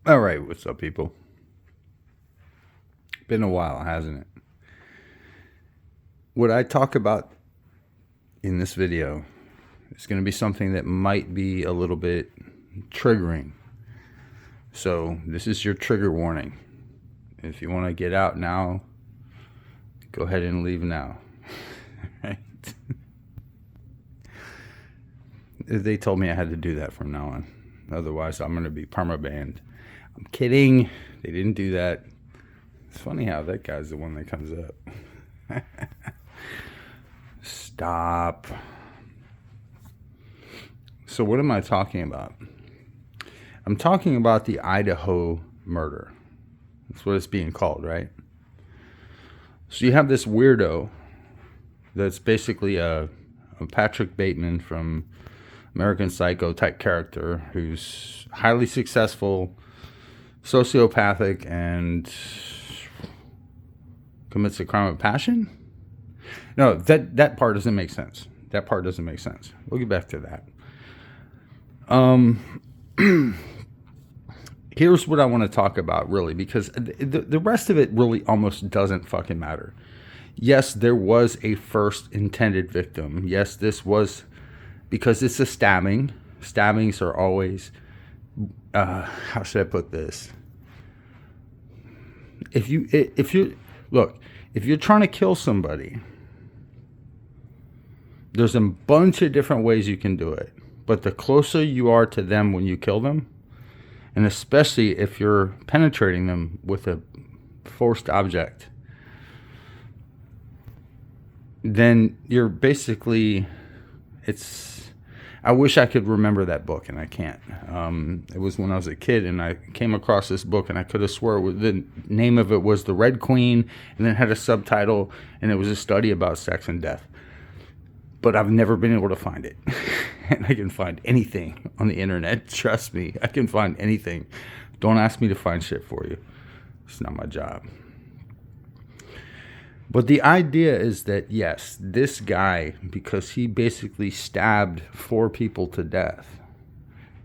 All right, what's up, people? Been a while, hasn't it? What I talk about in this video is going to be something that might be a little bit triggering. So this is your trigger warning. If you want to get out now, go ahead and leave now. Right? They told me I had to do that from now on. Otherwise, I'm going to be perma-banned. I'm kidding. They didn't do that. It's funny how that guy's the one that comes up. Stop. So what am I talking about? I'm talking about the Idaho murder. That's what it's being called, right? So you have this weirdo that's basically a Patrick Bateman from American Psycho type character who's highly successful, sociopathic, and commits a crime of passion? No, that part doesn't make sense. That part doesn't make sense. We'll get back to that. Here's what I want to talk about, really, because the rest of it really almost doesn't fucking matter. Yes, there was a first intended victim. Yes, this was, because it's a stabbing. Stabbings are always, how should I put this? If you're trying to kill somebody, there's a bunch of different ways you can do it. But the closer you are to them when you kill them, and especially if you're penetrating them with a forced object, then you're basically, I wish I could remember that book, and I can't. It was when I was a kid, and I came across this book, and I could have swore the name of it was The Red Queen, and then it had a subtitle, and it was a study about sex and death. But I've never been able to find it. And I can find anything on the internet. Trust me, I can find anything. Don't ask me to find shit for you. It's not my job. But the idea is that, yes, this guy, because he basically stabbed 4 people to death.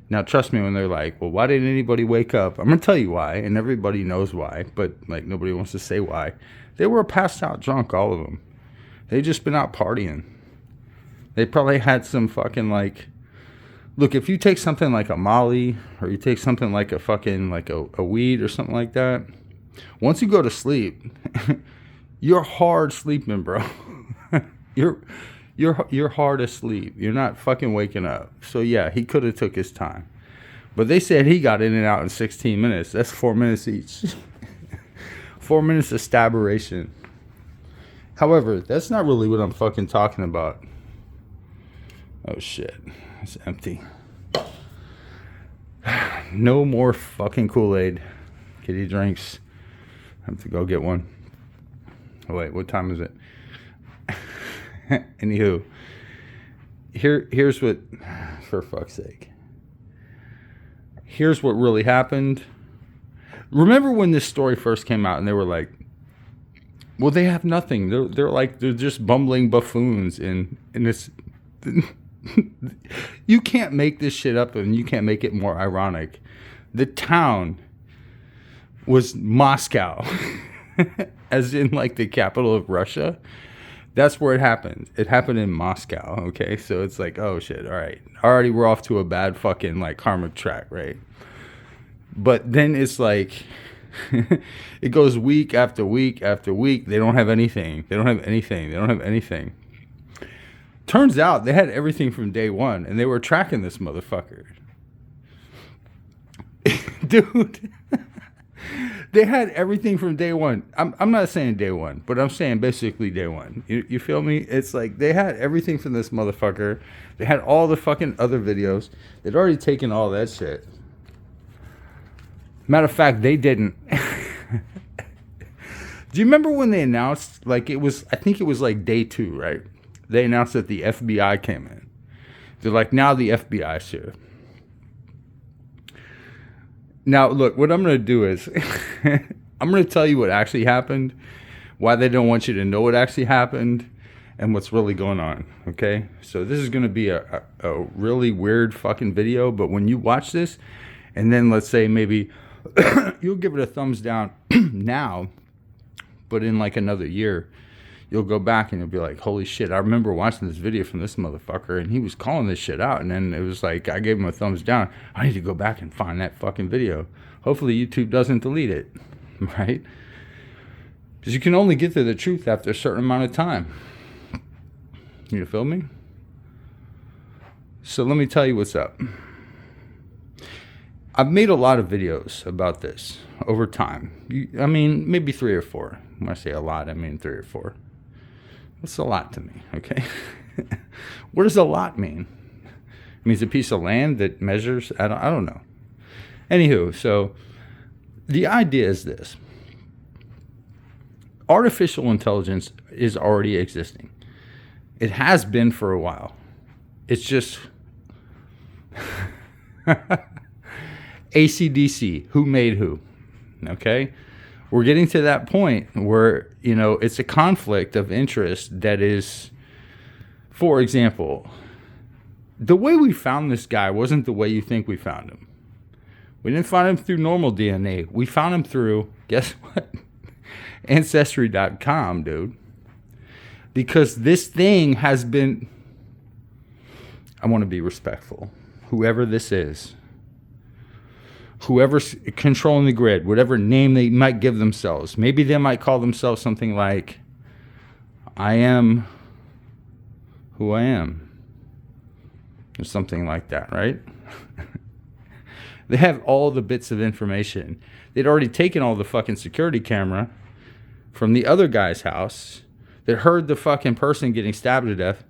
Now, trust me when they're like, well, why didn't anybody wake up? I'm going to tell you why, and everybody knows why, but like nobody wants to say why. They were passed out drunk, all of them. They just been out partying. They probably had some fucking like, look, if you take something like a Molly, or you take something like a fucking, like a weed or something like that, once you go to sleep, you're hard sleeping, bro. You're hard asleep. You're not fucking waking up. So yeah, he could have took his time. But they said he got in and out in 16 minutes. That's 4 minutes each. 4 minutes of stabberation. However, that's not really what I'm fucking talking about. Oh shit, it's empty. No more fucking Kool-Aid. Kitty drinks. I have to go get one. Oh wait, what time is it? Anywho, here's what, for fuck's sake. Here's what really happened. Remember when this story first came out and they were like, well, they have nothing. They're just bumbling buffoons in this. You can't make this shit up, and you can't make it more ironic. The town was Moscow, as in like the capital of Russia. That's where it happened. It happened in Moscow, okay? So it's like, oh shit, all right. Already we're off to a bad fucking like karmic track, right? But then it's like, it goes week after week after week. They don't have anything. They don't have anything. They don't have anything. Turns out they had everything from day one, and they were tracking this motherfucker. Dude, they had everything from day one. I'm not saying day one, but I'm saying basically day one. You feel me? It's like they had everything from this motherfucker. They had all the fucking other videos. They'd already taken all that shit. Matter of fact, they didn't. Do you remember when they announced, like it was, I think it was like day 2, right? They announced that the FBI came in. They're like, now the FBI's here. Now, look, what I'm going to do is, I'm going to tell you what actually happened, why they don't want you to know what actually happened, and what's really going on, okay? So this is going to be a really weird fucking video, but when you watch this, and then let's say maybe You'll give it a thumbs down now, but in like another year, you'll go back and you'll be like, holy shit, I remember watching this video from this motherfucker and he was calling this shit out. And then it was like, I gave him a thumbs down. I need to go back and find that fucking video. Hopefully YouTube doesn't delete it, right? Because you can only get to the truth after a certain amount of time. You feel me? So let me tell you what's up. I've made a lot of videos about this over time. I mean, maybe 3 or 4. When I say a lot, I mean 3 or 4. That's a lot to me, okay? What does a lot mean? It means a piece of land that measures, I don't know. Anywho, so the idea is this. Artificial intelligence is already existing. It has been for a while. It's just AC/DC, who made who, okay? We're getting to that point where, you know, it's a conflict of interest that is, for example, the way we found this guy wasn't the way you think we found him. We didn't find him through normal DNA. We found him through, guess what? Ancestry.com, dude. Because this thing has been, I want to be respectful. Whoever this is, whoever's controlling the grid, whatever name they might give themselves, maybe they might call themselves something like, I am who I am, or something like that, right? They have all the bits of information. They'd already taken all the fucking security camera from the other guy's house that heard the fucking person getting stabbed to death.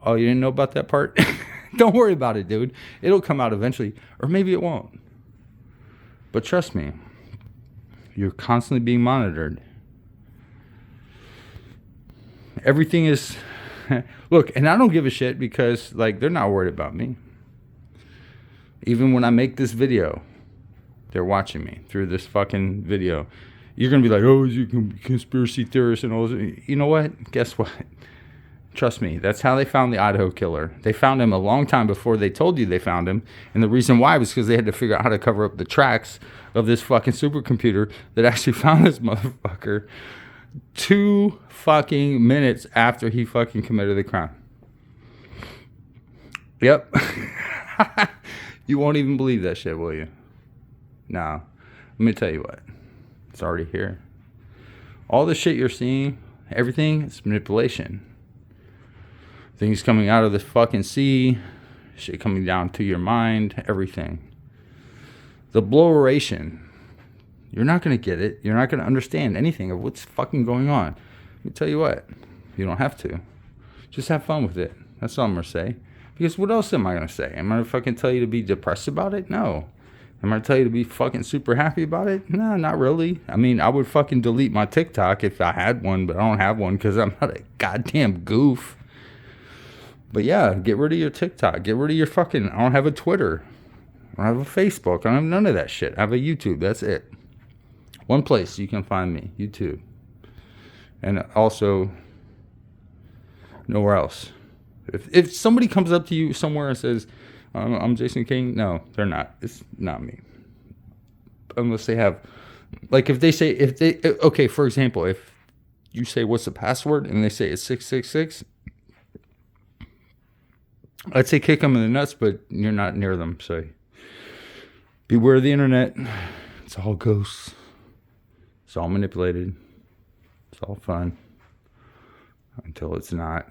Oh, you didn't know about that part? Don't worry about it, dude. It'll come out eventually, or maybe it won't. But trust me, you're constantly being monitored. Everything is, look, and I don't give a shit because, like, they're not worried about me. Even when I make this video, they're watching me through this fucking video. You're going to be like, oh, you can conspiracy theorist and all this. You know what? Guess what? Trust me, that's how they found the Idaho killer. They found him a long time before they told you they found him. And the reason why was because they had to figure out how to cover up the tracks of this fucking supercomputer that actually found this motherfucker 2 fucking minutes after he fucking committed the crime. Yep. You won't even believe that shit, will you? No. Let me tell you what. It's already here. All the shit you're seeing, everything, is manipulation. Things coming out of the fucking sea, shit coming down to your mind, everything. The blurration. You're not going to get it. You're not going to understand anything of what's fucking going on. Let me tell you what. You don't have to. Just have fun with it. That's all I'm going to say. Because what else am I going to say? Am I going to fucking tell you to be depressed about it? No. Am I going to tell you to be fucking super happy about it? No, not really. I mean, I would fucking delete my TikTok if I had one, but I don't have one because I'm not a goddamn goof. But yeah, get rid of your TikTok. Get rid of your fucking, I don't have a Twitter. I don't have a Facebook. I don't have none of that shit. I have a YouTube. That's it. One place you can find me, YouTube. And also, nowhere else. If somebody comes up to you somewhere and says, I'm Jason King, no, they're not. It's not me. Unless they have, like if they, okay, for example, if you say, what's the password? And they say it's 666. I'd say kick them in the nuts, but you're not near them. So beware of the internet. It's all ghosts. It's all manipulated. It's all fun. Until it's not.